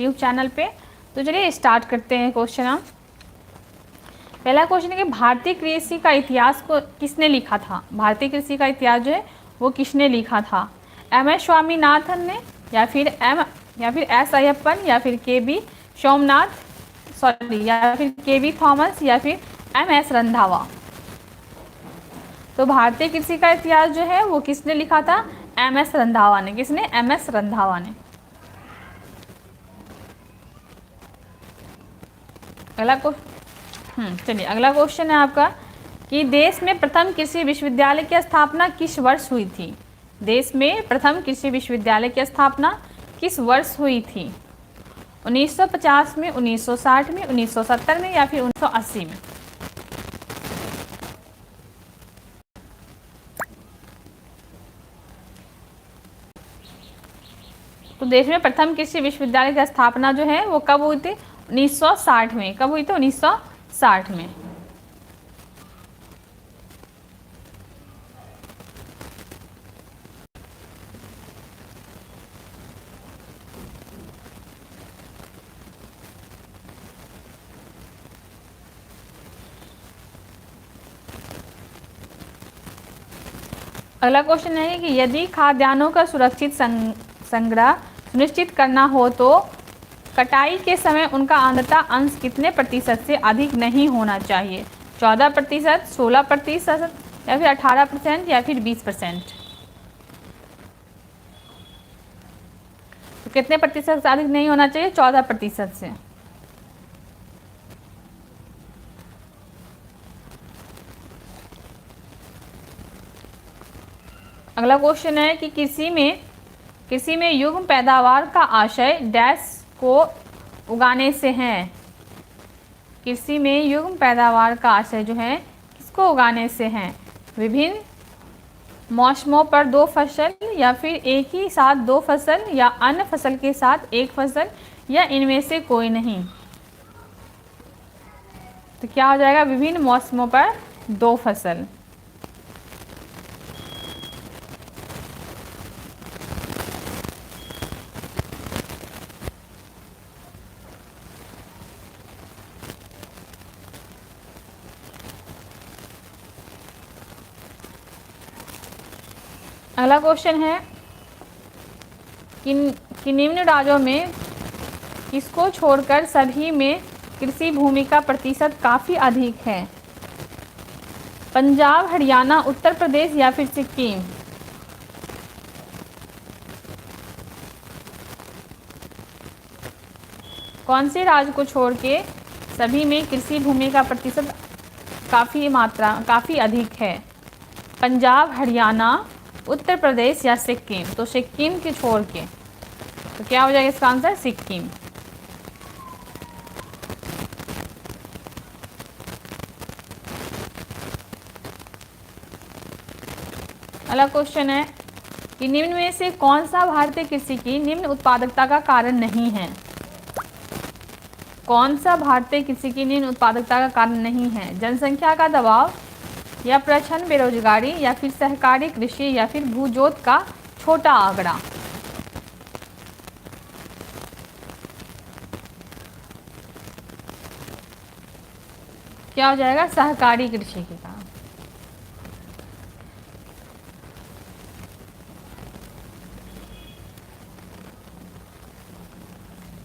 YouTube channel पे। तो चलिए स्टार्ट करते हैं क्वेश्चन हम। पहला क्वेश्चन है कि भारतीय कृषि का इतिहास को किसने लिखा था। भारतीय कृषि का इतिहास जो है वो किसने लिखा था। एस स्वामीनाथन ने, या फिर एस अयप्पन, या फिर या फिर के थॉमस, या फिर एस रंधावा। तो भारतीय कृषि का इतिहास जो है वो किसने लिखा था। एस रंधावा ने। किसने। एस रंधावा ने। चलिए अगला क्वेश्चन है आपका कि देश में प्रथम कृषि विश्वविद्यालय की स्थापना किस वर्ष हुई थी। देश में प्रथम कृषि विश्वविद्यालय की स्थापना किस वर्ष हुई थी। 1950 में, 1960 में, 1970 में, या फिर 1980 में। तो देश में प्रथम कृषि विश्वविद्यालय की स्थापना जो है वो कब हुई थी। 1960 में। कब हुई थी। 1960 में। अगला क्वेश्चन है कि यदि खाद्यान्नों का सुरक्षित संग्रह सुनिश्चित करना हो तो कटाई के समय उनका आर्द्रता अंश कितने प्रतिशत से अधिक नहीं होना चाहिए। 14%, 16%, या फिर 18%, या फिर 20%। तो कितने प्रतिशत से अधिक नहीं होना चाहिए। 14% से। अगला क्वेश्चन है कि कृषि में युग्म पैदावार का आशय डैश को उगाने से है। कृषि में युग्म पैदावार का आशय जो है किसको उगाने से है। विभिन्न मौसमों पर दो फसल, या फिर एक ही साथ दो फसल, या अन्य फसल के साथ एक फसल, या इनमें से कोई नहीं। तो क्या हो जाएगा। विभिन्न मौसमों पर दो फसल। अगला क्वेश्चन है कि निम्न राज्यों में किसको छोड़कर सभी में कृषि भूमि का प्रतिशत काफ़ी अधिक है। पंजाब, हरियाणा, उत्तर प्रदेश, या फिर सिक्किम। कौन से राज्य को छोड़ के सभी में कृषि भूमि का प्रतिशत काफ़ी अधिक है। पंजाब, हरियाणा, उत्तर प्रदेश, या सिक्किम। तो सिक्किम के छोड़ के। तो क्या हो जाएगा इसका आंसर। सिक्किम। अगला क्वेश्चन है कि निम्न में से कौन सा भारतीय कृषि की निम्न उत्पादकता का कारण नहीं है। कौन सा भारतीय कृषि की निम्न उत्पादकता का कारण नहीं है। जनसंख्या का दबाव, या प्रच्छन्न बेरोजगारी, या फिर सहकारी कृषि, या फिर भूजोत का छोटा आंकड़ा। क्या हो जाएगा। सहकारी कृषि के कारण।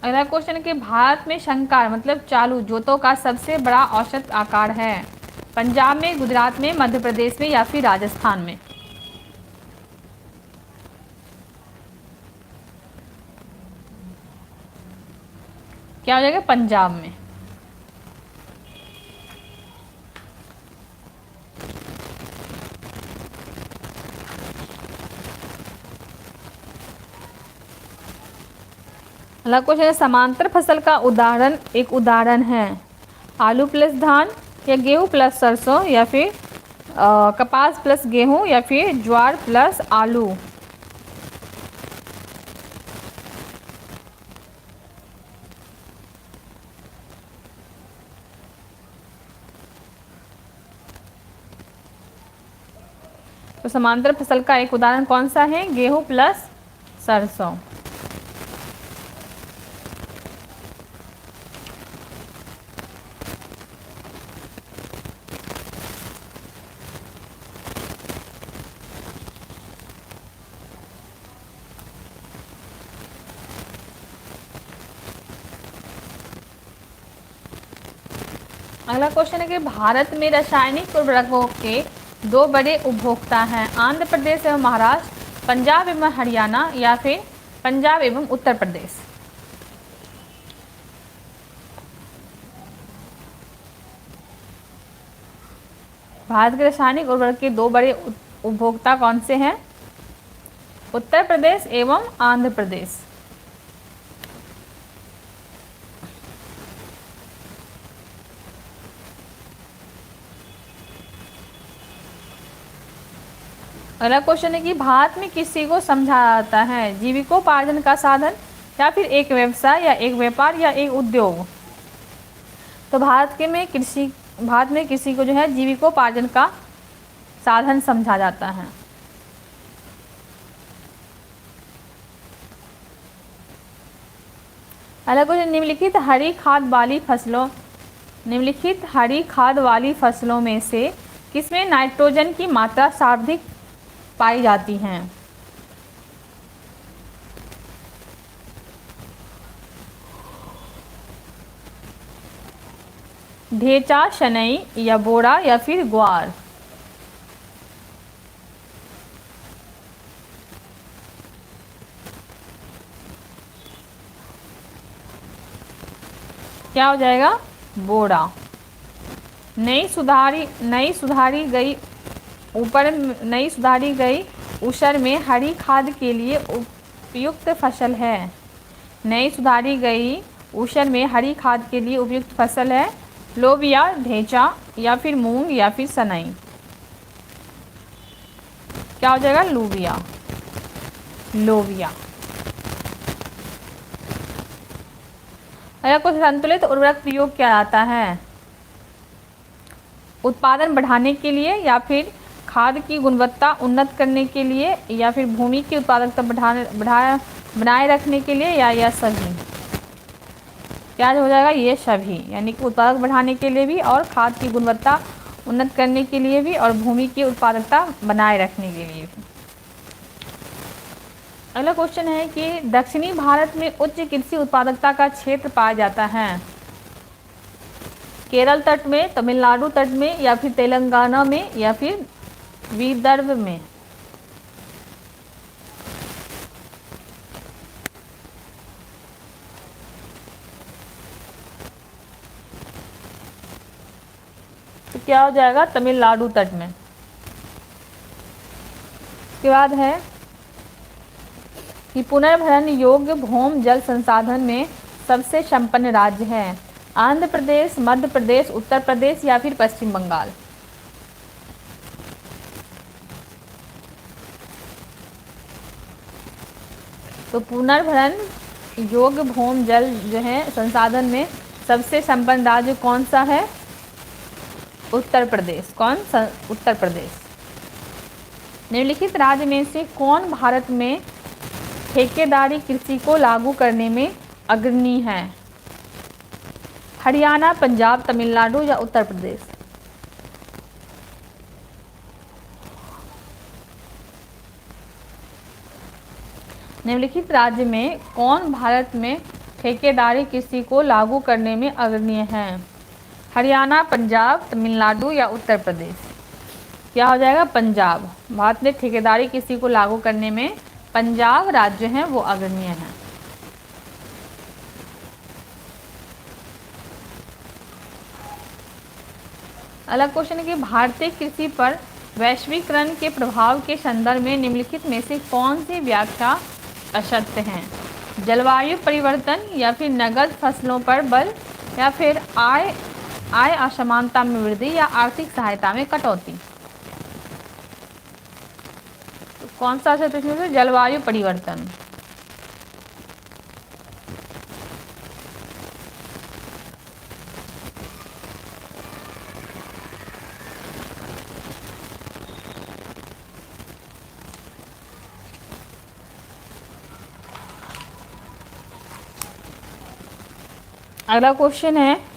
अगला क्वेश्चन है कि भारत में शंकर मतलब चालू जोतों का सबसे बड़ा औसत आकार है। पंजाब में, गुजरात में, मध्य प्रदेश में, या फिर राजस्थान में। क्या हो जाएगा। पंजाब में। अगला क्वेश्चन है समांतर फसल का एक उदाहरण है आलू प्लस धान, या गेहूं प्लस सरसों, या फिर कपास प्लस गेहूं, या फिर ज्वार प्लस आलू। तो समांतर फसल का एक उदाहरण कौन सा है। गेहूं प्लस सरसों। अगला क्वेश्चन है कि भारत में रासायनिक उर्वरकों के दो बड़े उपभोक्ता हैं, आंध्र प्रदेश एवं महाराष्ट्र, पंजाब एवं हरियाणा या फिर पंजाब एवं उत्तर प्रदेश। भारत के रासायनिक उर्वरक के दो बड़े उपभोक्ता कौन से हैं? उत्तर प्रदेश एवं आंध्र प्रदेश। अगला क्वेश्चन है कि भारत में कृषि को समझा जाता है जीविकोपार्जन का साधन या फिर एक व्यवसाय या एक व्यापार या एक उद्योग। तो भारत में कृषि को जो है जीविकोपार्जन का साधन समझा जाता है। अगला क्वेश्चन, निम्नलिखित हरी खाद वाली फसलों में से किसमें नाइट्रोजन की मात्रा सर्वाधिक पाई जाती है? ढेंचा, शनई या बोड़ा या फिर ग्वार। क्या हो जाएगा? बोड़ा। नई सुधारी गई ऊसर में हरी खाद के लिए उपयुक्त फसल है। नई सुधारी गई ऊसर में हरी खाद के लिए उपयुक्त फसल है लोबिया, ढेंचा या फिर मूंग या फिर सनई। क्या हो जाएगा? लोबिया। अगर कुछ संतुलित उर्वरक प्रयोग किया जाता है उत्पादन बढ़ाने के लिए या फिर खाद की गुणवत्ता उन्नत करने के लिए या फिर भूमि की उत्पादकता बनाए रखने के लिए या सभी। क्या हो जाएगा? ये सभी, यानी कि उत्पादक बढ़ाने के लिए भी और खाद की गुणवत्ता उन्नत करने के लिए भी और भूमि की उत्पादकता बनाए रखने के लिए भी। अगला क्वेश्चन है कि दक्षिणी भारत में उच्च कृषि उत्पादकता का क्षेत्र पाया जाता है केरल तट में, तमिलनाडु तट में या फिर तेलंगाना में या फिर विदर्भ में। तो क्या हो जाएगा? तमिलनाडु तट में। उसके बाद है कि पुनर्भरण योग्य भूमि जल संसाधन में सबसे संपन्न राज्य है आंध्र प्रदेश, मध्य प्रदेश, उत्तर प्रदेश या फिर पश्चिम बंगाल। तो पुनर्भरण योग्य भूमि जल जो है संसाधन में सबसे संपन्न राज्य कौन सा है? उत्तर प्रदेश। उत्तर प्रदेश। निम्नलिखित राज्य में से कौन भारत में ठेकेदारी कृषि को लागू करने में अग्रणी है? हरियाणा, पंजाब, तमिलनाडु या उत्तर प्रदेश। निम्नलिखित राज्य में कौन भारत में ठेकेदारी कृषि को लागू करने में अग्रणी है? हरियाणा, पंजाब, तमिलनाडु या उत्तर प्रदेश। क्या हो जाएगा? पंजाब। भारत में ठेकेदारी कृषि को लागू करने में पंजाब राज्य हैं वो अग्रणी हैं। अगला क्वेश्चन है कि भारतीय कृषि पर वैश्वीकरण के प्रभाव के संदर्भ में निम्नलिखित में से कौन सी व्याख्या असत्य है? जलवायु परिवर्तन या फिर नगद फसलों पर बल या फिर आय असमानता में वृद्धि या आर्थिक सहायता में कटौती। तो कौन सा असत्य इसमें से? जलवायु परिवर्तन। अगला क्वेश्चन है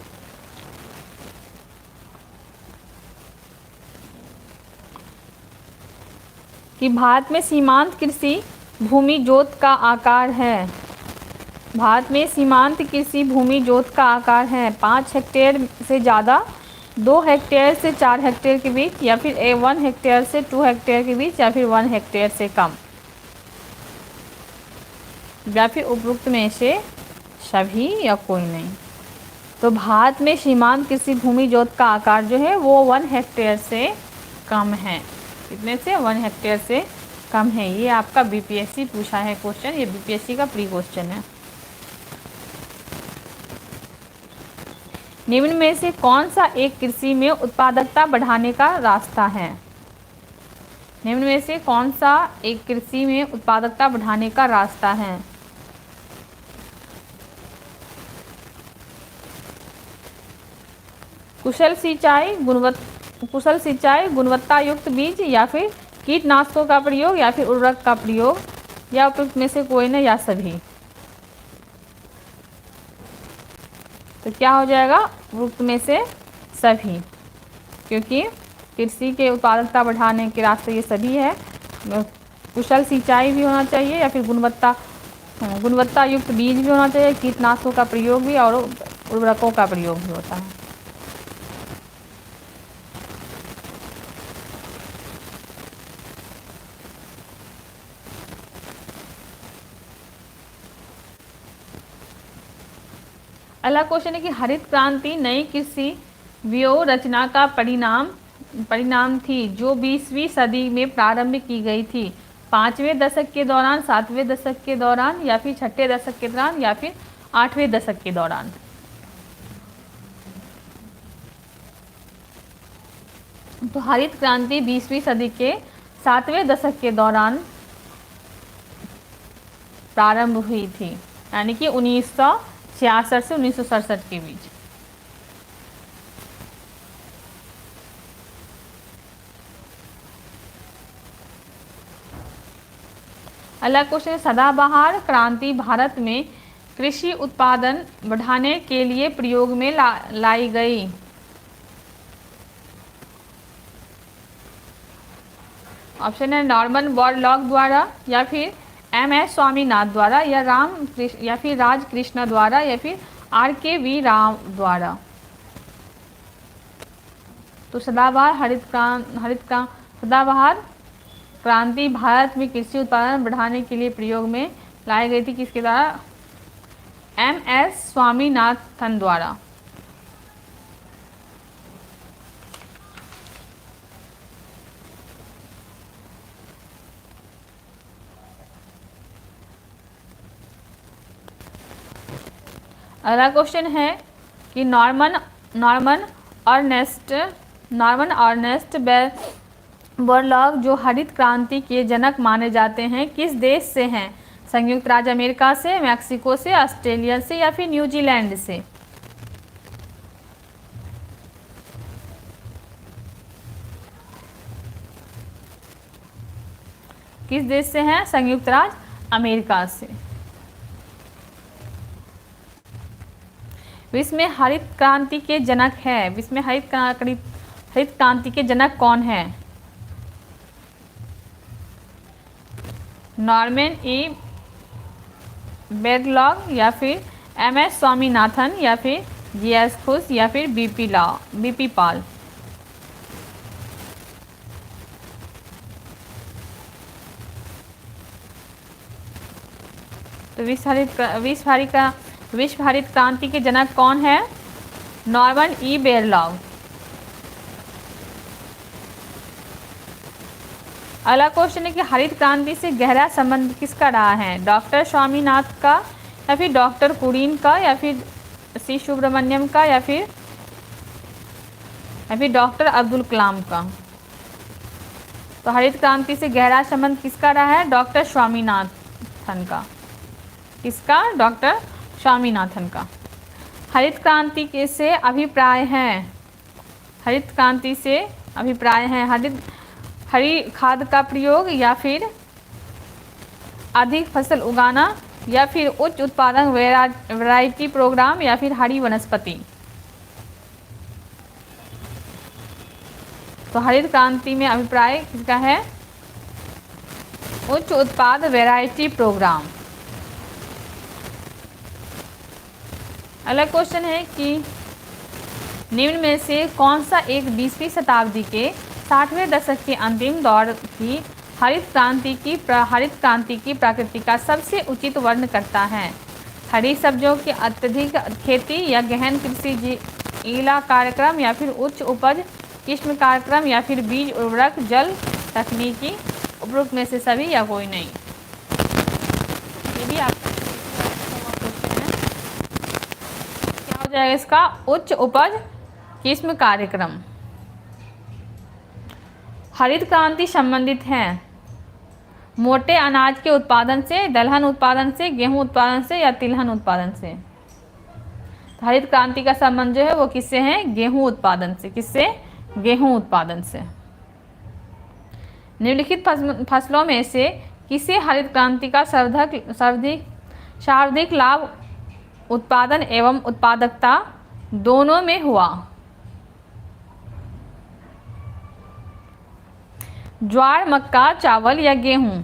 कि भारत में सीमांत कृषि भूमि जोत का आकार है भारत में सीमांत कृषि भूमि जोत का आकार है 5 हेक्टेयर से ज़्यादा, 2 हेक्टेयर से 4 हेक्टेयर के बीच, या फिर 1 हेक्टेयर से 2 हेक्टेयर के बीच, या फिर 1 हेक्टेयर से कम, या फिर उपरोक्त में से सभी या कोई नहीं। तो भारत में सीमांत कृषि भूमि जोत का आकार जो है वो 1 हेक्टेयर से कम है। कितने से? 1 हेक्टेयर से कम है। ये आपका बीपीएससी पूछा है क्वेश्चन, ये बीपीएससी का प्री क्वेश्चन है। निम्न में से कौन सा एक कृषि में उत्पादकता बढ़ाने का रास्ता है? निम्न में से कौन सा एक कृषि में उत्पादकता बढ़ाने का रास्ता है? कुशल सिंचाई, गुणवत्ता युक्त बीज, या फिर कीटनाशकों का प्रयोग, या फिर उर्वरक का प्रयोग, या उपयुक्त में से कोई नहीं, या सभी। तो क्या हो जाएगा? उपयुक्त में से सभी, क्योंकि कृषि के उत्पादकता बढ़ाने के रास्ते ये सभी है। कुशल सिंचाई भी होना चाहिए, या फिर गुणवत्ता युक्त बीज भी होना चाहिए, कीटनाशकों का प्रयोग भी, और उर्वरकों का प्रयोग भी होता है। अगला क्वेश्चन है कि हरित क्रांति नई कृषि व्यूह रचना का परिणाम थी जो 20वीं सदी में प्रारंभ की गई थी। 5वें दशक के दौरान, 7वें दशक के दौरान, या फिर 6ठे दशक के दौरान, या फिर 8वें दशक के दौरान। तो हरित क्रांति 20वीं सदी के 7वें दशक के दौरान प्रारंभ हुई थी, यानी कि 1966 से 1967 के बीच। अगला क्वेश्चन है सदाबहार क्रांति भारत में कृषि उत्पादन बढ़ाने के लिए प्रयोग में लाई गई। ऑप्शन है नॉर्मन बोरलॉग द्वारा, या फिर एम.एस. स्वामीनाथ द्वारा, या फिर राजकृष्ण द्वारा, या फिर आर.के.वी. राव द्वारा। तो सदाबहार क्रांति भारत में कृषि उत्पादन बढ़ाने के लिए प्रयोग में लाई गई थी, किसके द्वारा? एम.एस. स्वामीनाथन द्वारा। अगला क्वेश्चन है कि नॉर्मन अर्नेस्ट बोरलॉग जो हरित क्रांति के जनक माने जाते हैं किस देश से हैं? संयुक्त राज्य अमेरिका से, मैक्सिको से, ऑस्ट्रेलिया से, या फिर न्यूजीलैंड से? किस देश से हैं? संयुक्त राज्य अमेरिका से। विश्व में हरित क्रांति के जनक है, विश्व में हरित क्रांति के जनक कौन है? नॉर्मन ई बोरलॉग, या फिर एम.एस. स्वामीनाथन, या फिर जी.एस. खुश, या फिर बी.पी. पाल। तो विश्व हरित क्रांति के जनक कौन है? Norman E Borlaug. अगला क्वेश्चन है कि हरित क्रांति से गहरा संबंध किसका रहा है? डॉक्टर स्वामीनाथ का, या फिर डॉक्टर कुरीन का, या फिर सी सुब्रमण्यम का, या फिर डॉक्टर अब्दुल कलाम का? तो हरित क्रांति से गहरा संबंध किसका रहा है? डॉक्टर स्वामीनाथन का। किसका? डॉक्टर स्वामीनाथन का। हरित क्रांति से अभिप्राय हैं, हरित क्रांति से अभिप्राय हैं हरी खाद का प्रयोग, या फिर अधिक फसल उगाना, या फिर उच्च उत्पादन वैरायटी प्रोग्राम, या फिर हरी वनस्पति। तो हरित क्रांति में अभिप्राय किसका है? उच्च उत्पाद वैरायटी प्रोग्राम। अगला क्वेश्चन है कि निम्न में से कौन सा एक 20वीं शताब्दी के 60वें दशक के अंतिम दौर की हरित क्रांति की प्रकृति का सबसे उचित वर्णन करता है? हरी सब्जियों की अत्यधिक खेती या गहन कृषि जीला कार्यक्रम या फिर उच्च उपज किस्म कार्यक्रम या फिर बीज उर्वरक जल तकनीकी, उपरोक्त में से सभी या कोई नहीं। ये भी आपका क्वेश्चन है। क्या हो जाएगा इसका? उच्च उपज किस्म कार्यक्रम। हरित क्रांति संबंधित है मोटे अनाज के उत्पादन से, दलहन उत्पादन से, गेहूं उत्पादन से या तिलहन उत्पादन से। तो हरित क्रांति का संबंध जो है वो किससे है? गेहूं उत्पादन से। किससे? गेहूं उत्पादन से। निम्नलिखित फसलों में से किसे हरित क्रांति का सर्वाधिक लाभ उत्पादन एवं उत्पादकता दोनों में हुआ? ज्वार, मक्का, चावल या गेहूं?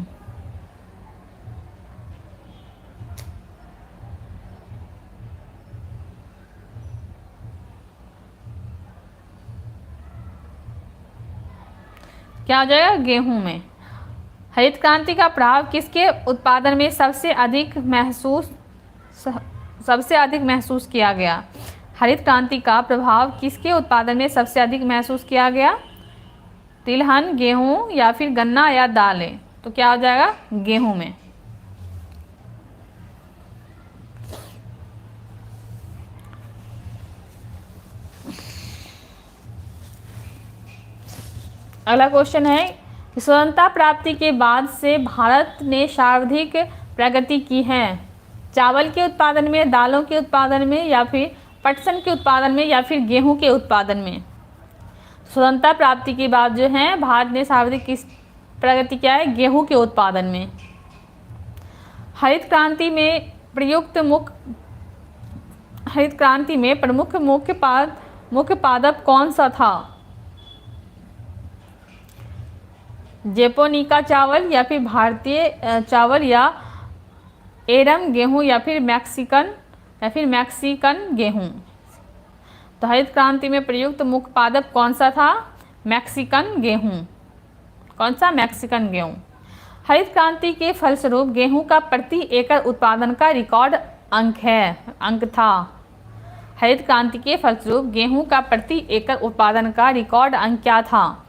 क्या हो जाएगा? गेहूं में। हरित क्रांति का प्रभाव किसके उत्पादन में सबसे अधिक महसूस किया गया? हरित क्रांति का प्रभाव किसके उत्पादन में सबसे अधिक महसूस किया गया? तिलहन, गेहूं या फिर गन्ना या दालें? तो क्या हो जाएगा? गेहूं में। अगला क्वेश्चन है कि स्वतंत्रता प्राप्ति के बाद से भारत ने सर्वाधिक प्रगति की है चावल के उत्पादन में, दालों के उत्पादन में या फिर पटसन के उत्पादन में या फिर गेहूं के उत्पादन में? स्वतंत्रता प्राप्ति के बाद जो है भारत ने सर्वाधिक किस प्रगति किया है? गेहूं के उत्पादन में। हरित क्रांति में प्रमुख मुख्य पादप कौन सा था? जेपोनिका चावल या फिर भारतीय चावल या एरम गेहूं या फिर मैक्सिकन गेहूं? तो हरित क्रांति में प्रयुक्त मुख्य पादप कौन सा था? मैक्सिकन गेहूं। कौन सा? मैक्सिकन गेहूं। हरित क्रांति के फलस्वरूप गेहूं का प्रति एकड़ उत्पादन का रिकॉर्ड अंक था। हरित क्रांति के फलस्वरूप गेहूं का प्रति एकड़ उत्पादन का रिकॉर्ड अंक क्या था?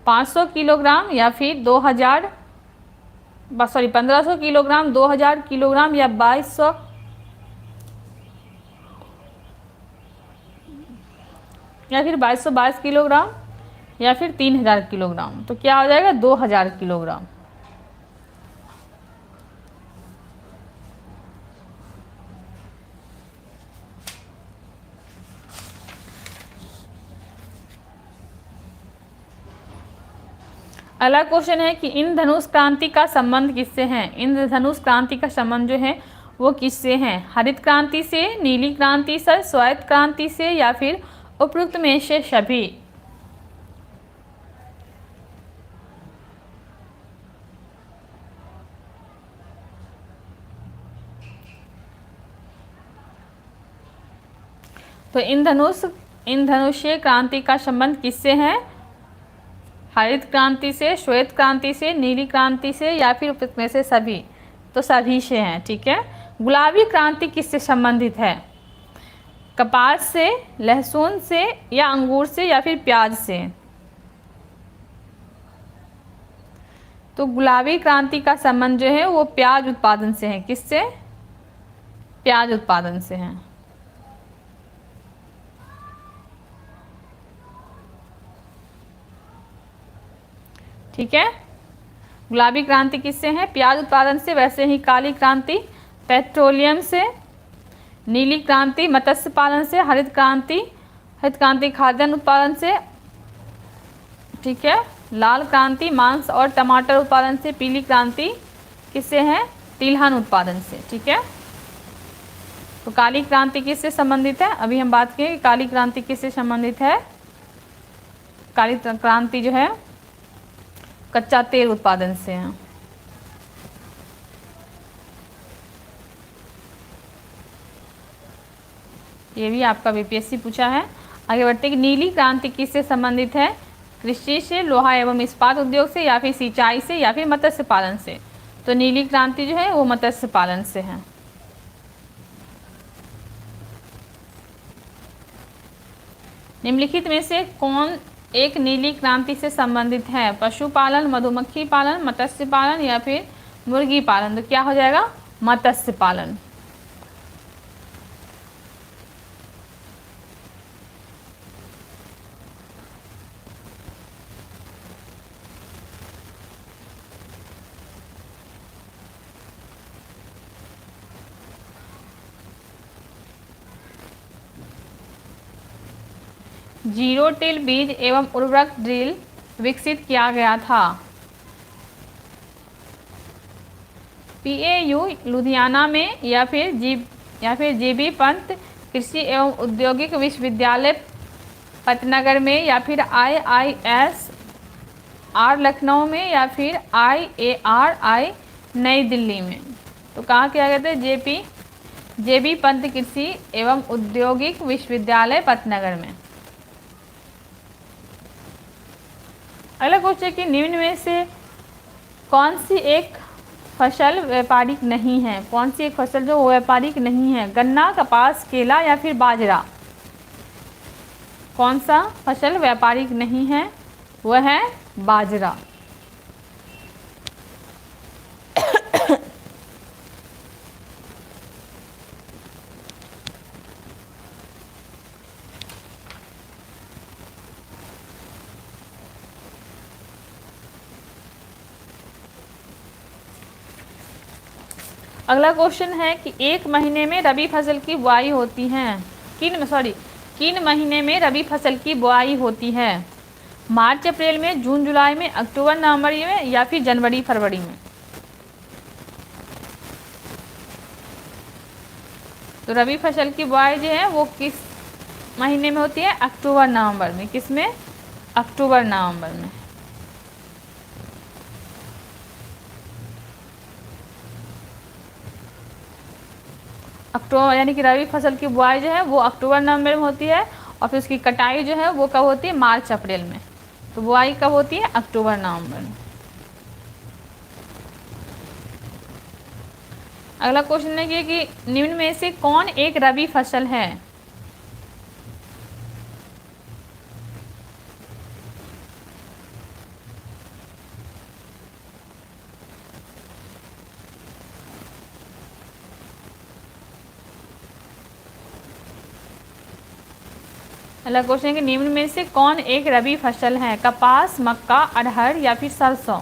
500 किलोग्राम या फिर 1500 किलोग्राम, 2000 किलोग्राम या 2200 या फिर 2222 किलोग्राम या फिर 3000 किलोग्राम? तो क्या हो जाएगा? 2000 किलोग्राम। अगला क्वेश्चन है कि इंद्रधनुष क्रांति का संबंध किससे है? इंद्रधनुष क्रांति का संबंध जो है वो किससे है? हरित क्रांति से, नीली क्रांति से, श्वेत क्रांति से या फिर उपरोक्त में से सभी? तो इंद्रधनुषीय क्रांति का संबंध किससे है? हरित क्रांति से, श्वेत क्रांति से, नीली क्रांति से या फिर उपरोक्त में से सभी? तो सभी से हैं। ठीक है। गुलाबी क्रांति किससे संबंधित है? कपास से, लहसुन से या अंगूर से या फिर प्याज से? तो गुलाबी क्रांति का संबंध जो है वो प्याज उत्पादन से है। किससे? प्याज उत्पादन से है। ठीक है। गुलाबी क्रांति किससे है? प्याज उत्पादन से। वैसे ही काली क्रांति पेट्रोलियम से, नीली क्रांति मत्स्य पालन से, हरित क्रांति खाद्यान्न उत्पादन से। ठीक है। लाल क्रांति मांस और टमाटर उत्पादन से। पीली क्रांति किससे है? तिलहन उत्पादन से। ठीक है। तो काली क्रांति किससे संबंधित है? अभी हम बात किए काली क्रांति किससे संबंधित है। काली क्रांति जो है कच्चा तेल उत्पादन से है। ये भी आपका बीपीएससी पूछा है। आगे बढ़ते हैं कि नीली क्रांति किससे संबंधित है? कृषि से, लोहा एवं इस्पात उद्योग से, या फिर सिंचाई से, या फिर मत्स्य पालन से। तो नीली क्रांति जो है वो मत्स्य पालन से है। निम्नलिखित में से कौन एक नीली क्रांति से संबंधित है? पशुपालन, मधुमक्खी पालन, मत्स्य पालन, या फिर मुर्गी पालन। तो क्या हो जाएगा? मत्स्य पालन। जीरो टिल बीज एवं उर्वरक ड्रिल विकसित किया गया था। PAU लुधियाना में, या फिर JB पंत कृषि एवं औद्योगिक विश्वविद्यालय पटनगर में, या फिर IISR लखनऊ में, या फिर IARI नई दिल्ली में। तो कहाँ किया गया था? JB पंत कृषि एवं औद्योगिक विश्वविद्यालय पटनगर में। अगला क्वेश्चन कि निम्न में से कौन सी एक फसल व्यापारिक नहीं है? कौन सी एक फसल जो व्यापारिक नहीं है? गन्ना, कपास, केला, या फिर बाजरा। कौन सा फसल व्यापारिक नहीं है? वह है बाजरा। अगला क्वेश्चन है कि एक महीने में रबी फसल की बुआई होती है। किन महीने में रबी फसल की बुआई होती है? मार्च अप्रैल में, जून जुलाई में, अक्टूबर नवंबर में, या फिर जनवरी फरवरी में। तो रबी फसल की बुआई जो है वो किस महीने में होती है? अक्टूबर नवंबर में। किस में? अक्टूबर नवंबर में। अक्टूबर यानी कि रबी फसल की बुआई जो है वो अक्टूबर नवंबर में होती है, और फिर उसकी कटाई जो है वो कब होती है? मार्च अप्रैल में। तो बुआई कब होती है? अक्टूबर नवंबर में। अगला क्वेश्चन है कि निम्न में से कौन एक रबी फसल है? अगला क्वेश्चन है कि निम्न में से कौन एक रबी फसल है? कपास, मक्का, अरहर, या फिर सरसों।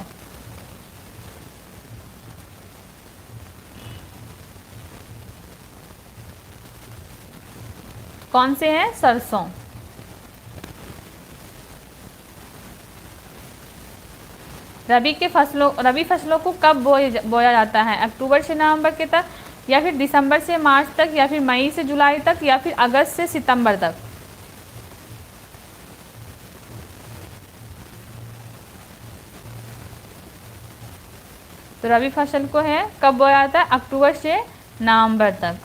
कौन से हैं? सरसों। रबी फसलों को कब बोया जाता है? अक्टूबर से नवंबर के तक, या फिर दिसंबर से मार्च तक, या फिर मई से जुलाई तक, या फिर अगस्त से सितंबर तक। तो रबी फसल को है कब बोया जाता है? अक्टूबर से नवंबर तक।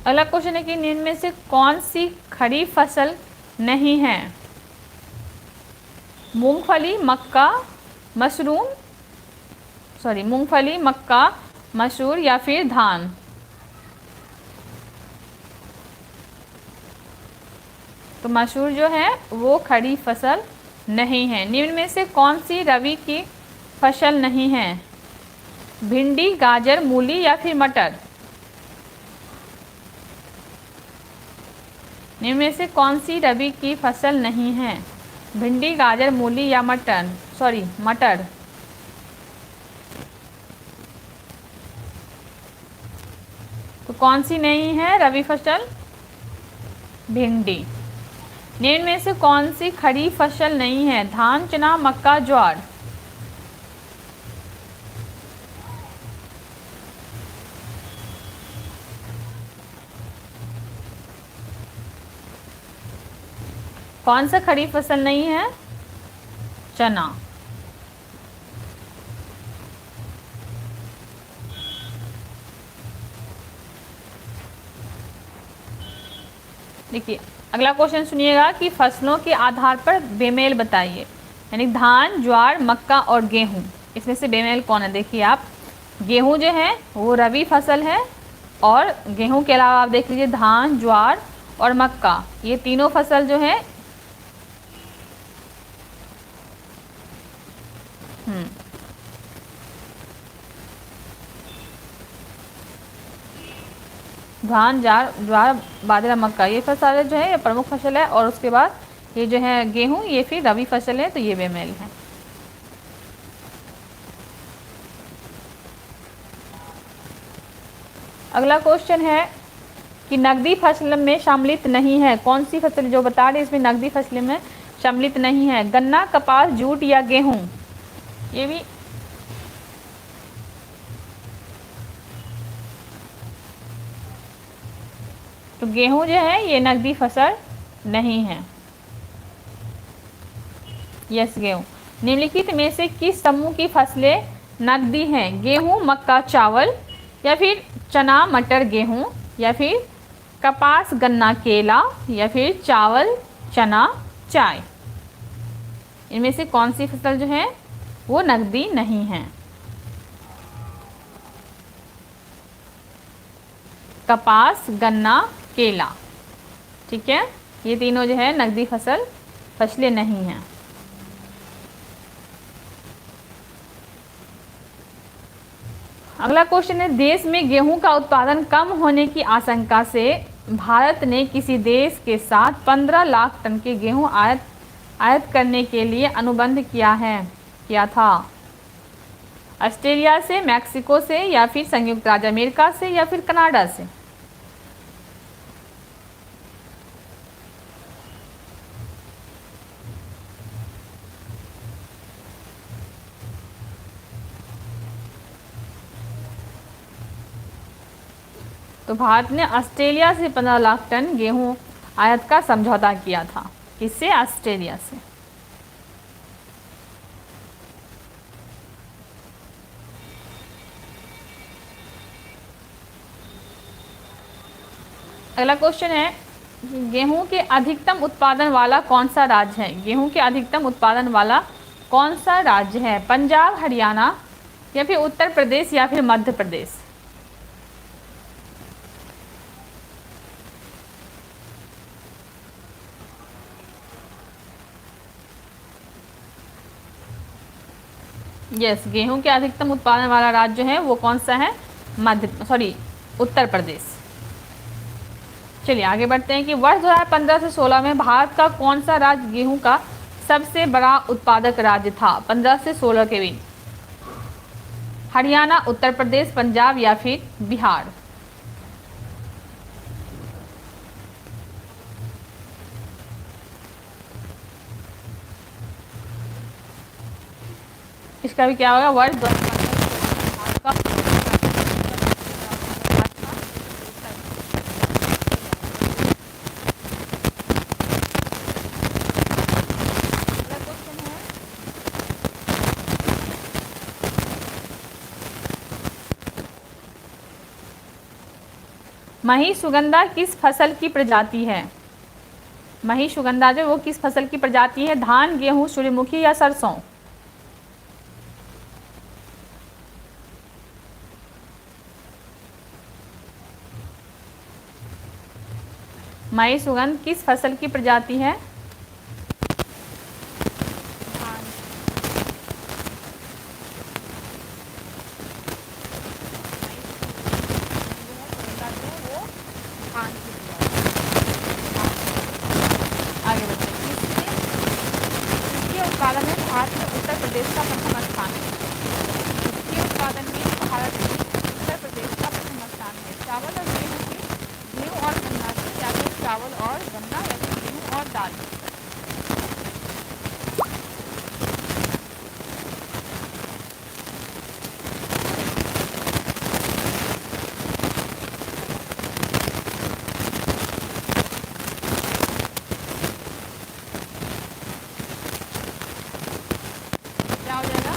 अगला क्वेश्चन है कि निम्न में से कौन सी खरीफ फसल नहीं है? मूंगफली, मक्का, मसूर, या फिर धान। तो मसूर जो है वो खरीफ फसल नहीं है। निम्न में से कौन सी रबी की फसल नहीं है? भिंडी, गाजर, मूली, या फिर मटर। निम्न में से कौन सी रबी की फसल नहीं है? भिंडी, गाजर, मूली, या मटर। तो कौन सी नहीं है रबी फसल? भिंडी। निम्न में से कौन सी खरीफ फसल नहीं है? धान, चना, मक्का, ज्वार। कौन सा खरीफ फसल नहीं है? चना। देखिए अगला क्वेश्चन सुनिएगा कि फसलों के आधार पर बेमेल बताइए, यानी धान, ज्वार, मक्का और गेहूं, इसमें से बेमेल कौन है? देखिए आप, गेहूं जो है वो रबी फसल है, और गेहूं के अलावा आप देख लीजिए धान, ज्वार और मक्का, ये तीनों फसल जो है धान, ज्वार, बाजरा, मक्का, ये फसल जो है ये प्रमुख फसल है, और उसके बाद ये जो है गेहूं, ये फिर रबी फसल है, तो ये बेमेल है। अगला क्वेश्चन है कि नकदी फसल में सम्मिलित नहीं है, कौन सी फसल जो बता रहे इसमें नकदी फसल में सम्मिलित नहीं है? गन्ना, कपास, जूट या गेहूं? ये भी तो गेहूं जो है ये नकदी फसल नहीं है। यस, गेहूं। निम्नलिखित में से किस समूह की फसलें नकदी हैं? गेहूं, मक्का, चावल, या फिर चना, मटर, गेहूं, या फिर कपास, गन्ना, केला, या फिर चावल, चना, चाय? इनमें से कौन सी फसल जो है वो नकदी नहीं है? कपास, गन्ना, केला, ठीक है, ये तीनों जो है नकदी फसलें नहीं हैं। अगला क्वेश्चन है, देश में गेहूं का उत्पादन कम होने की आशंका से भारत ने किसी देश के साथ 15 लाख टन के गेहूं आयात करने के लिए अनुबंध किया था? ऑस्ट्रेलिया से, मैक्सिको से, या फिर संयुक्त राज्य अमेरिका से, या फिर कनाडा से? तो भारत ने ऑस्ट्रेलिया से 15 लाख टन गेहूं आयात का समझौता किया था। किससे? ऑस्ट्रेलिया से। अगला क्वेश्चन है, गेहूं के अधिकतम उत्पादन वाला कौन सा राज्य है? गेहूं के अधिकतम उत्पादन वाला कौन सा राज्य है? पंजाब, हरियाणा, या फिर उत्तर प्रदेश, या फिर मध्य प्रदेश? यस, गेहूं के अधिकतम उत्पादन वाला राज्य है वो कौन सा है? उत्तर प्रदेश। चलिए आगे बढ़ते हैं कि वर्ष 2015 से 16 में भारत का कौन सा राज्य गेहूं का सबसे बड़ा उत्पादक राज्य था? 15 से 16 के बीच हरियाणा, उत्तर प्रदेश, पंजाब, या फिर बिहार? इसका भी क्या होगा? वर्ष 2015 महिसुगंधा किस फसल की प्रजाति है? महिसुगंधा जो वो किस फसल की प्रजाति है? धान, गेहूं, सूर्यमुखी, या सरसों? महिसुगंध किस फसल की प्रजाति है? आगे बढ़ते हैं, इसके उत्पादन में भारत में उत्तर प्रदेश का प्रथम स्थान है। इसके उत्पादन में भारत में उत्तर प्रदेश का प्रथम स्थान है। चावल और गेहूं और गन्ना से, या फिर चावल और गन्ना, या फिर गेहूं और दाल? क्या हो जाएगा?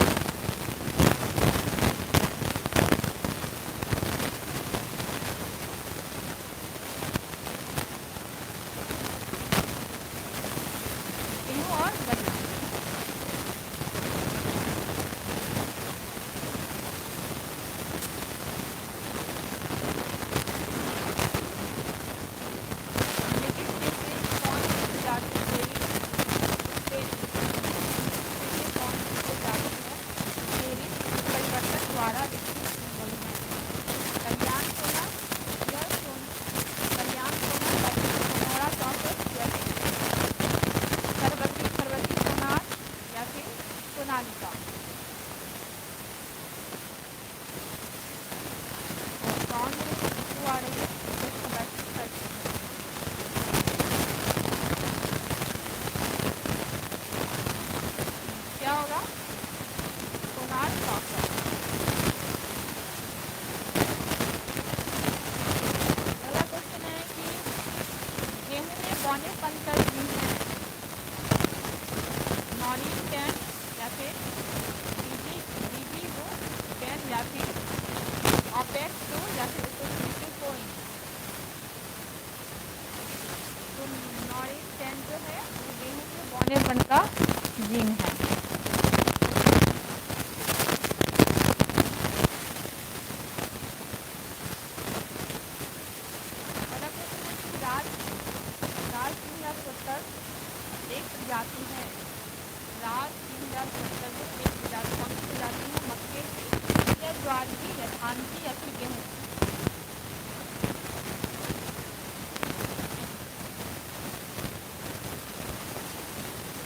खुशबू आ रही है, तो इसको बैठ कर क्या होगा? सोनार चौकर। अगला क्वेश्चन है कि गेहूं में बौनेपन का जीन है नॉरिन कैन या फिर डीबी वो कैन या फिर ऑपेक्स टू या फिर कोइन। तो नॉरिन कैन जो है वो गेहूं के बौनेपन का जीन है। एक प्रजाति है राज 3070 एक प्रजाति कौन सी प्रजाति है? मक्के की या ज्वार की या धान की या फिर गेहूँ?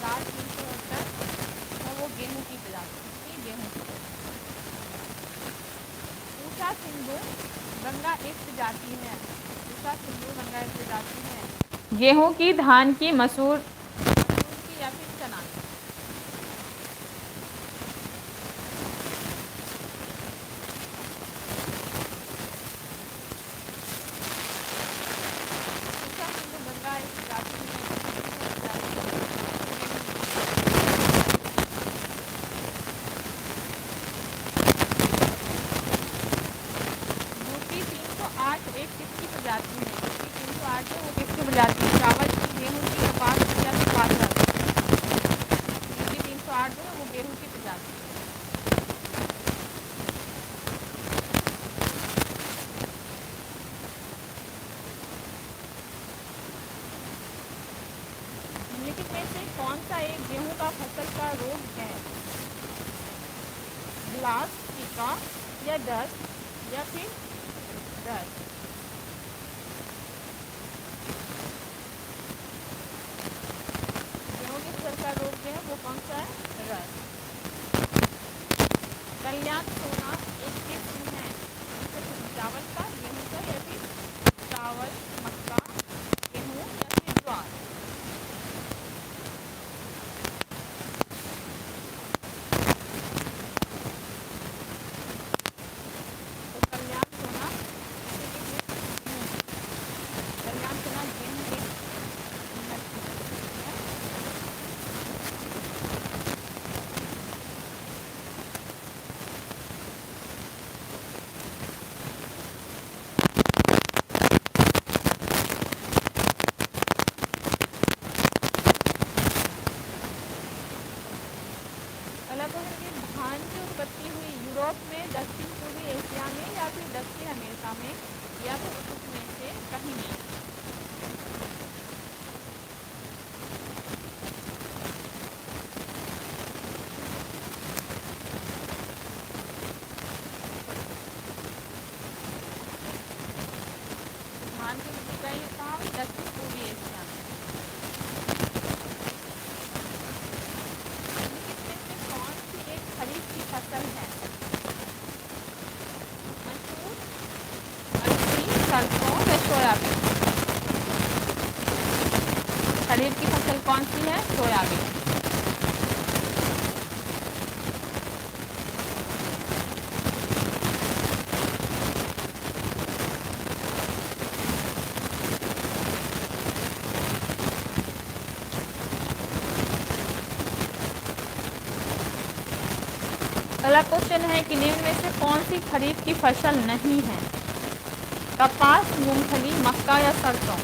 राज 370 है वो गेहूँ की प्रजाति, गेहूँ की। पूषा सिंधु गंगा एक प्रजाति है, पूषा सिंधु गंगा एक प्रजाति है गेहूँ की, धान की, मसूर की या फिर चना की? पूषा सिंधु गंगा एक प्रजाति है, यूपी 308 एक किसकी प्रजाति है? यूपी 308 है वो किसकी प्रजाति है? चावल की, गेहूँ की, कपास की या फिर बाजरा की? यूपी 308 जो है वो गेहूँ की प्रजाति है। निम्नलिखित में से कौन सा एक गेहूँ का फसल का रोग है? ब्लास्ट, टीका या डस्ट या फिर डस्ट? गेहूँ के फसल का रोग जो है वो कौन सा है? रस्ट। कल्याण सोना एक किस्म है चावल का, गेहूँ का या फिर चावल, मक्का, गेहूँ या फिर ज्वार? तो कल्याण सोना गेहूँ की अलग है कि धान की उत्पत्ति हुई यूरोप में, दक्षिण पूर्वी एशिया में या फिर दक्षिण अमेरिका में या फिर उसमें से कहीं नहीं? धान की उत्पत्ति कहाँ हुई? दक्षिण पूर्वी एशिया में। कौन सी एक खरीफ की फसल है? मसूर, अरसी, सरसों या सोयाबीन? खरीफ की फसल कौन सी है? सोयाबीन। अगला क्वेश्चन है कि निम्न में से कौन सी खरीफ की फसल नहीं है? कपास, मूंगफली, मक्का या सरसों?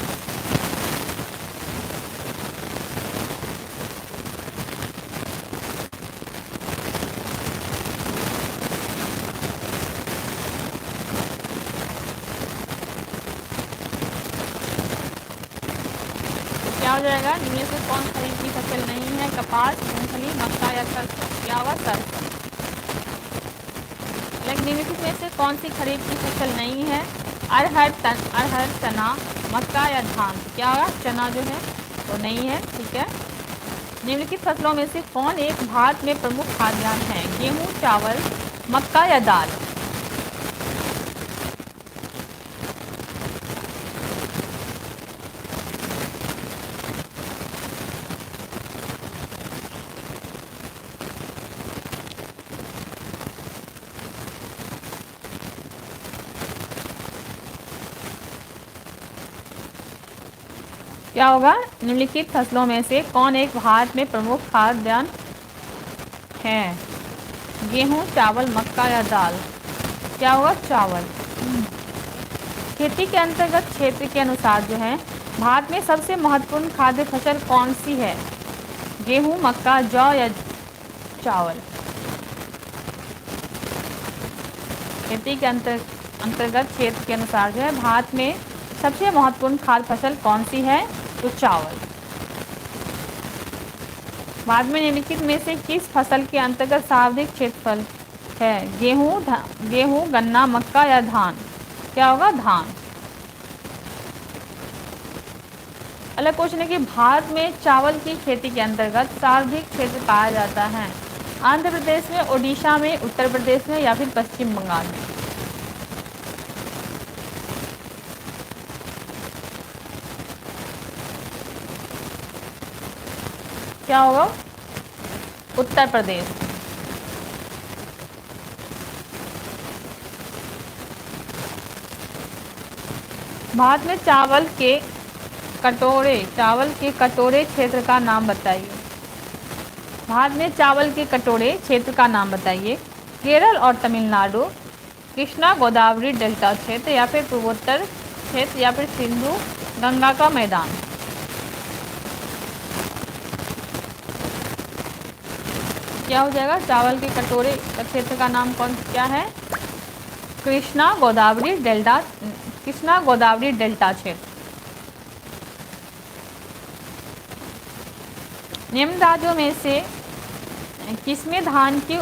क्या हो जाएगा? इनमें से कौन खरीफ की फसल नहीं है? कपास, मूंगफली, मक्का या सरसों? क्या होगा? सरसों। निम्नलिखित में से कौन सी खरीफ की फसल नहीं है? अरहर, चना, मक्का या धान? क्या होगा? चना जो है वो नहीं है। ठीक है। निम्नलिखित फसलों में से कौन एक भारत में प्रमुख खाद्यान्न है? गेहूं, चावल, मक्का या दाल? क्या होगा? निम्नलिखित फसलों में से कौन एक भारत में प्रमुख खाद्यान्न है? गेहूं, चावल, मक्का या दाल? क्या होगा? चावल। खेती के अंतर्गत क्षेत्र के अनुसार जो है भारत में सबसे महत्वपूर्ण खाद्य फसल कौन सी है? गेहूं, मक्का, जौ या चावल? खेती के अंतर्गत क्षेत्र के अनुसार जो है भारत में सबसे महत्वपूर्ण खाद्य फसल कौन सी है? तो चावल। भारत में निम्नलिखित में से किस फसल के अंतर्गत सर्वाधिक क्षेत्रफल है? गेहूं, गन्ना, मक्का या धान? क्या होगा? धान। अगला क्वेश्चन है कि भारत में चावल की खेती के अंतर्गत सर्वाधिक क्षेत्र पाया जाता है? आंध्र प्रदेश में, ओडिशा में, उत्तर प्रदेश में या फिर पश्चिम बंगाल में? क्या होगा? उत्तर प्रदेश। भारत में चावल के कटोरे क्षेत्र का नाम बताइए। भारत में चावल के कटोरे क्षेत्र का नाम बताइए। केरल और तमिलनाडु, कृष्णा गोदावरी डेल्टा क्षेत्र या फिर पूर्वोत्तर क्षेत्र या फिर सिंधु गंगा का मैदान? क्या हो जाएगा? चावल के कटोरे क्षेत्र का नाम क्या है? कृष्णा गोदावरी डेल्टा क्षेत्र। निम्न राज्यों में से किसमें धान की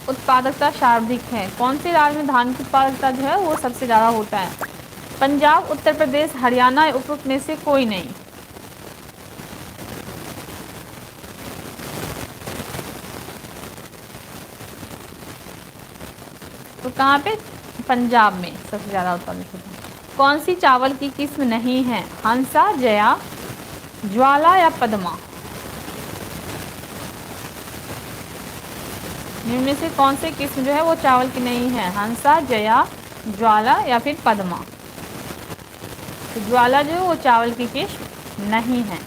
उत्पादकता सर्वाधिक है? कौन से राज्य में धान की उत्पादकता जो है वो सबसे ज़्यादा होता है? पंजाब, उत्तर प्रदेश, हरियाणा या उपरोक्त में से कोई नहीं? तो कहाँ पे? पंजाब में सबसे ज़्यादा उत्पादित होता है। कौन सी चावल की किस्म नहीं है? हंसा, जया, ज्वाला या पद्मा? इनमें से कौन से किस्म जो है वो चावल की नहीं है? हंसा, जया, ज्वाला या फिर पद्मा? तो ज्वाला जो है वो चावल की किस्म नहीं है।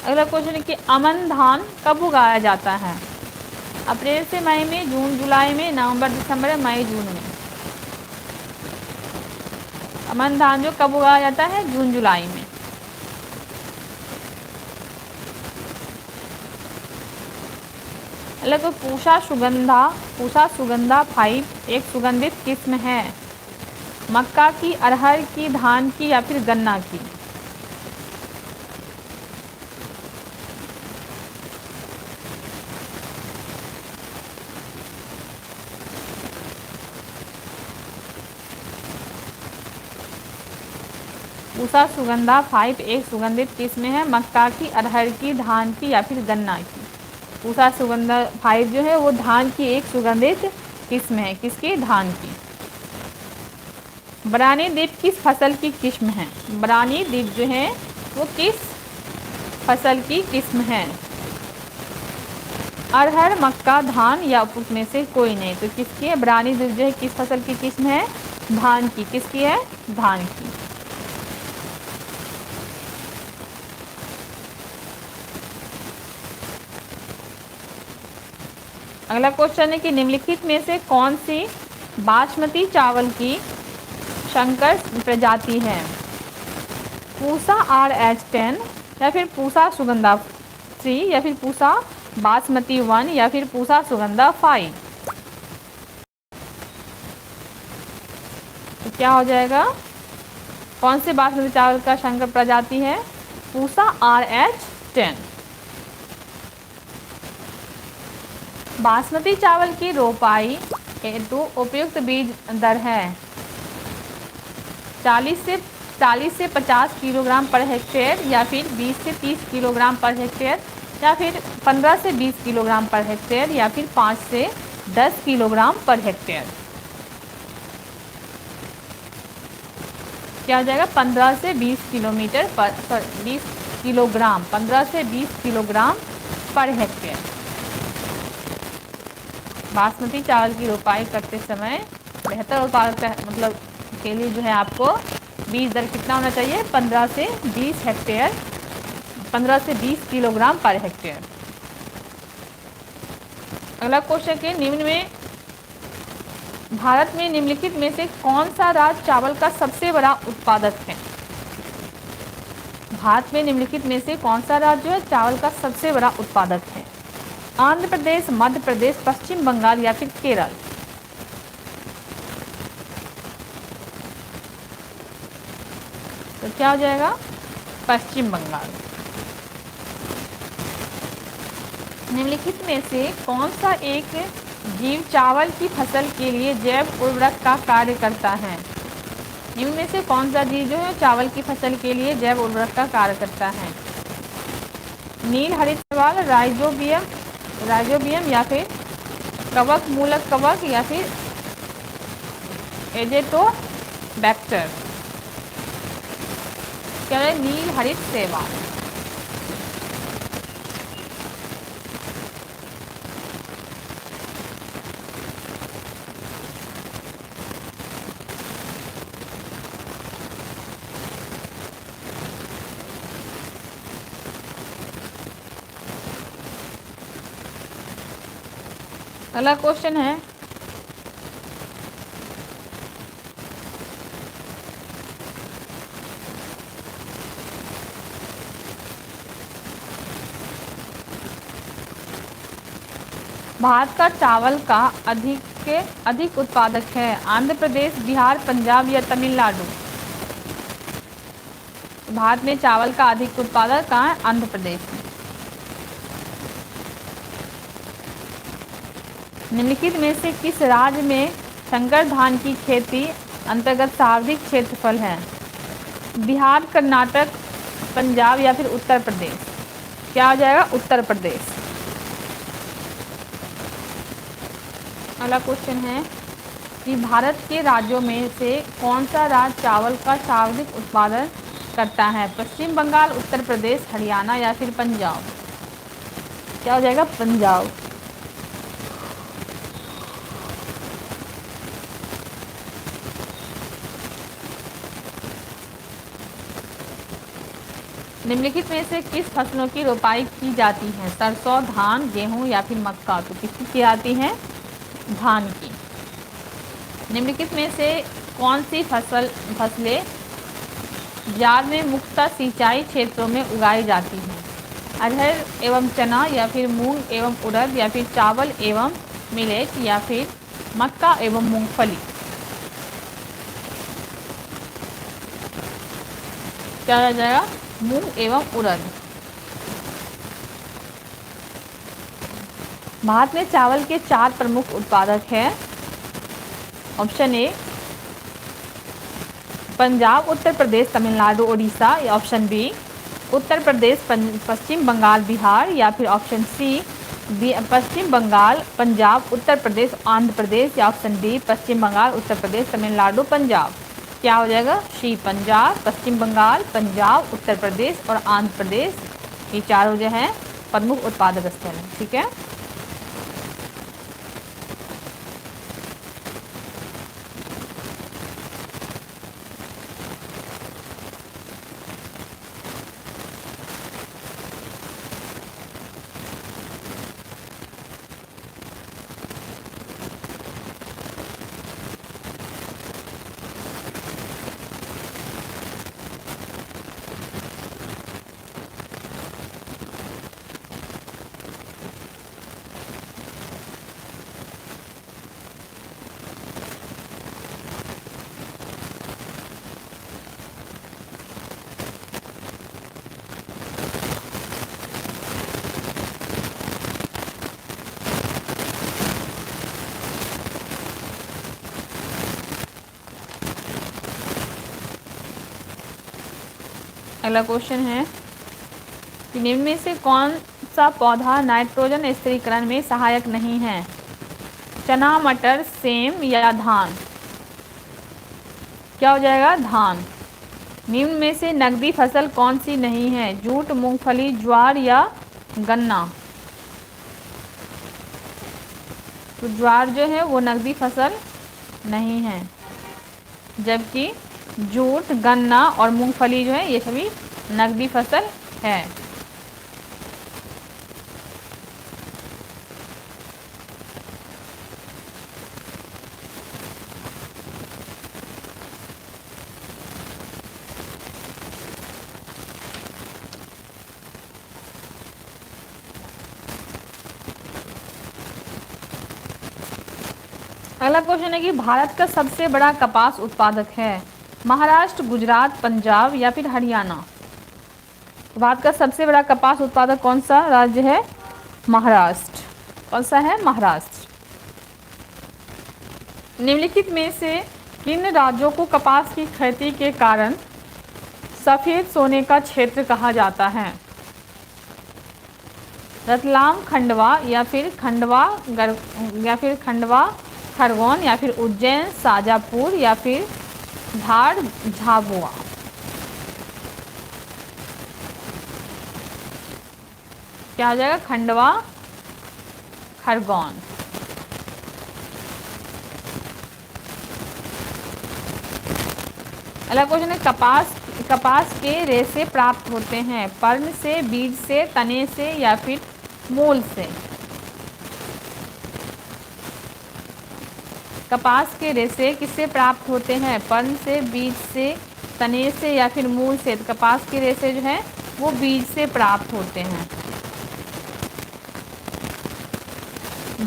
अगला क्वेश्चन है कि अमन धान कब उगाया जाता है? अप्रैल से मई में, जून जुलाई में, नवंबर दिसंबर, मई जून में? अमन धान जो कब उगाया जाता है? जून जुलाई में। अगला तो पूसा सुगंधा 5 एक सुगंधित किस्म है? मक्का की, अरहर की, धान की या फिर गन्ना की? पूसा सुगंधा 5 एक सुगंधित किस्म है? मक्का की, अरहर की, धान की या फिर गन्ना की? पूसा सुगंधा 5 जो है वो धान की एक सुगंधित किस्म है। किसकी? धान की। बरानी दीप किस फसल की किस्म है? बरानी दीप जो है वो किस फसल की किस्म है? अरहर, मक्का, धान या उपरोक्त में से कोई नहीं? तो किसकी है? बरानी दीप जो है किस फसल की किस्म है? धान की। किसकी है? धान की। अगला क्वेश्चन है कि निम्नलिखित में से कौन सी बासमती चावल की संकर प्रजाति है? पूसा RH10 या फिर पूसा सुगंधा 3 या फिर पूसा बासमती 1 या फिर पूसा सुगंधा 5? तो क्या हो जाएगा? कौन से बासमती चावल का संकर प्रजाति है? पूसा RH10। बासमती चावल की रोपाई हेतु उपयुक्त बीज दर है? 40 से 50 किलोग्राम पर हेक्टेयर या फिर 20 से 30 किलोग्राम पर हेक्टेयर या फिर 15 से 20 किलोग्राम पर हेक्टेयर या फिर 5 से 10 किलोग्राम पर हेक्टेयर? क्या हो जाएगा? 15 से 20 किलोमीटर पर 20 किलोग्राम 15 से 20 किलोग्राम पर हेक्टेयर। बासमती चावल की रोपाई करते समय बेहतर उत्पादकता मतलब के लिए जो है आपको बीज दर कितना होना चाहिए, 15 से 20 हेक्टेयर, 15 से 20 किलोग्राम पर हेक्टेयर। अगला क्वेश्चन है, निम्न में भारत में निम्नलिखित में से कौन सा राज्य चावल का सबसे बड़ा उत्पादक है। भारत में निम्नलिखित में से कौन सा राज्य है चावल का सबसे बड़ा उत्पादक है। आंध्र प्रदेश, मध्य प्रदेश, पश्चिम बंगाल या फिर केरल। तो क्या हो जाएगा, पश्चिम बंगाल। निम्नलिखित में से कौन सा एक जीव चावल की फसल के लिए जैव उर्वरक का कार्य करता है। निम्न में से कौन सा जीव जो है चावल की फसल के लिए जैव उर्वरक का कार्य करता है। नील हरित शैवाल, राइजोबियम या फिर कवक मूलक कवक या फिर एजेटोबैक्टर। क्या है, नील हरित शैवाल। अगला क्वेश्चन है, भारत का चावल का अधिक उत्पादक है आंध्र प्रदेश, बिहार, पंजाब या तमिलनाडु। भारत में चावल का अधिक उत्पादक कहाँ है, आंध्र प्रदेश में। निम्नलिखित में से किस राज्य में संकर धान की खेती अंतर्गत सर्वाधिक क्षेत्रफल है। बिहार, कर्नाटक, पंजाब या फिर उत्तर प्रदेश। क्या हो जाएगा, उत्तर प्रदेश। अगला क्वेश्चन है कि भारत के राज्यों में से कौन सा राज्य चावल का सर्वाधिक उत्पादन करता है। पश्चिम बंगाल, उत्तर प्रदेश, हरियाणा या फिर पंजाब। क्या हो जाएगा, पंजाब। निम्नलिखित में से किस फसलों की रोपाई की जाती है। सरसों, धान, गेहूं या फिर मक्का। तो किसकी की जाती है, धान की। निम्नलिखित में से कौन सी फसलें जाड़ में मुख्यतः सिंचाई क्षेत्रों में उगाई जाती हैं। अरहर एवं चना या फिर मूंग एवं उड़द या फिर चावल एवं मिलेट या फिर मक्का एवं मूंगफली। क्या आ जाएगा, मूंग एवं उड़द। भारत में चावल के 4 प्रमुख उत्पादक हैं। ऑप्शन ए पंजाब, उत्तर प्रदेश, तमिलनाडु, उड़ीसा या ऑप्शन बी उत्तर प्रदेश, पश्चिम बंगाल, बिहार या फिर ऑप्शन सी पश्चिम बंगाल, पंजाब, उत्तर प्रदेश, आंध्र प्रदेश या ऑप्शन डी पश्चिम बंगाल, उत्तर प्रदेश, तमिलनाडु, पंजाब। क्या हो जाएगा, सी पंजाब, पश्चिम बंगाल, पंजाब, उत्तर प्रदेश और आंध्र प्रदेश। ये चारों जो हैं प्रमुख उत्पादक स्थल हैं। ठीक है। अगला क्वेश्चन है कि निम्न में से कौन सा पौधा नाइट्रोजन स्थिरीकरण में सहायक नहीं है। चना, मटर, सेम या धान। क्या हो जाएगा, धान। निम्न में से नकदी फसल कौन सी नहीं है। जूट, मूंगफली, ज्वार या गन्ना। तो ज्वार जो है वो नकदी फसल नहीं है, जबकि जूट, गन्ना और मूंगफली जो है ये सभी नकदी फसल है। अगला क्वेश्चन है कि भारत का सबसे बड़ा कपास उत्पादक है महाराष्ट्र, गुजरात, पंजाब या फिर हरियाणा। भारत का सबसे बड़ा कपास उत्पादक कौन सा राज्य है? महाराष्ट्र। कौन सा है? महाराष्ट्र। निम्नलिखित में से किन राज्यों को कपास की खेती के कारण सफेद सोने का क्षेत्र कहा जाता है? रतलाम, खंडवा या फिर खंडवा खरगोन या फिर उज्जैन, शाजापुर या फिर धार, झाबुआ। क्या हो जाएगा? खंडवा, खरगोन। अगला क्वेश्चन है कपास के रेशे प्राप्त होते हैं पर्ण से, बीज से, तने से या फिर मूल से। कपास के रेशे किससे प्राप्त होते हैं? पर्ण से, बीज से, तने से या फिर मूल से। तो कपास के रेशे जो है वो बीज से प्राप्त होते हैं।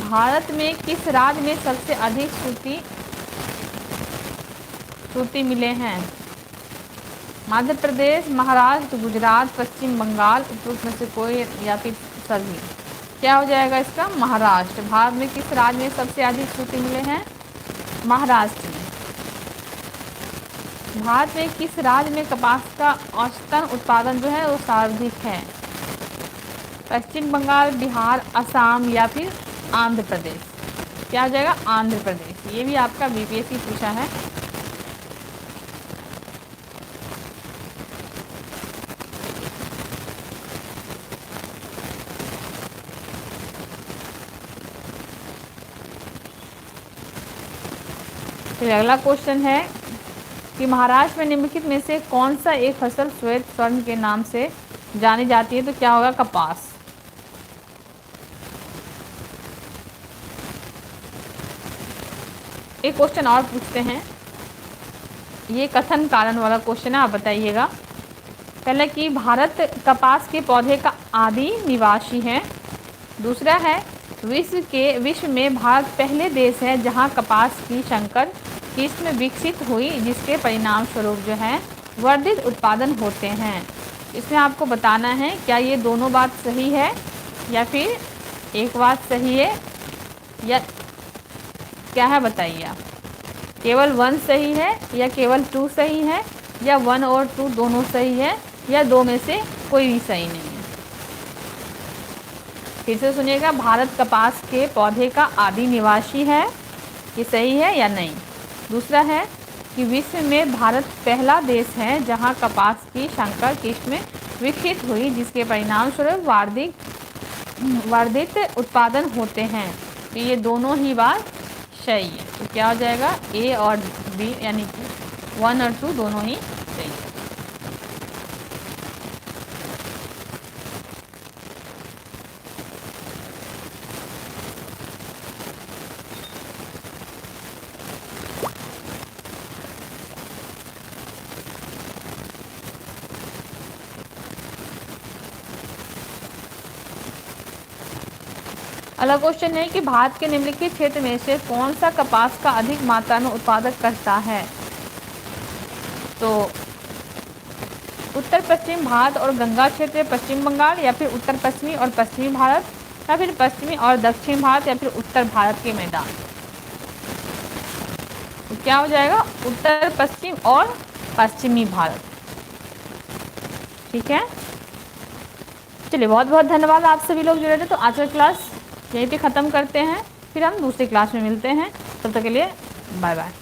भारत में किस राज्य में सबसे अधिक सूती मिले हैं? मध्य प्रदेश, महाराष्ट्र, गुजरात, पश्चिम बंगाल, उत्तर में से कोई या फिर सभी। क्या हो जाएगा इसका? महाराष्ट्र। भारत में किस राज्य में सबसे अधिक सूती मिले हैं? महाराष्ट्र में। भारत में किस राज्य में कपास का औसतन उत्पादन जो है वो सर्वाधिक है? पश्चिम बंगाल, बिहार, असम या फिर आंध्र प्रदेश। क्या हो जाएगा? आंध्र प्रदेश। ये भी आपका बीपीएससी पूछा है। फिर अगला क्वेश्चन है कि महाराष्ट्र में निम्नलिखित में से कौन सा एक फसल श्वेत स्वर्ण के नाम से जानी जाती है? तो क्या होगा? कपास। एक क्वेश्चन और पूछते हैं, ये कथन कारण वाला क्वेश्चन है, आप बताइएगा। पहले कि भारत कपास के पौधे का आदि निवासी है। दूसरा है विश्व में भारत पहले देश है जहां कपास की संकर किस्म विकसित हुई जिसके परिणाम स्वरूप जो है वर्धित उत्पादन होते हैं। इसमें आपको बताना है क्या ये दोनों बात सही है या फिर एक बात सही है या क्या है, बताइए आप। केवल 1 सही है या केवल 2 सही है या 1 और 2 दोनों सही है या 2 में से कोई भी सही नहीं है। फिर से सुनिएगा, भारत कपास के पौधे का आदि निवासी है, ये सही है या नहीं। दूसरा है कि विश्व में भारत पहला देश है जहां कपास की संकर किस्म विकसित हुई जिसके परिणाम स्वरूप वर्धित उत्पादन होते हैं। तो ये दोनों ही बात सही है। तो क्या हो जाएगा? ए और बी यानी कि 1 और 2 दोनों ही सही है। अगला क्वेश्चन है कि भारत के निम्नलिखित क्षेत्र में से कौन सा कपास का अधिक मात्रा में उत्पादन करता है? तो उत्तर पश्चिम भारत और गंगा क्षेत्र, पश्चिम बंगाल या फिर उत्तर पश्चिमी और पश्चिमी भारत या फिर पश्चिमी और दक्षिण भारत या फिर उत्तर भारत के मैदान। तो क्या हो जाएगा? उत्तर पश्चिम और पश्चिमी भारत। ठीक है, चलिए बहुत बहुत धन्यवाद आप सभी लोग जुड़े थे। तो आज का क्लास यहीं पे ख़त्म करते हैं, फिर हम दूसरी क्लास में मिलते हैं। तब तक के लिए बाय बाय।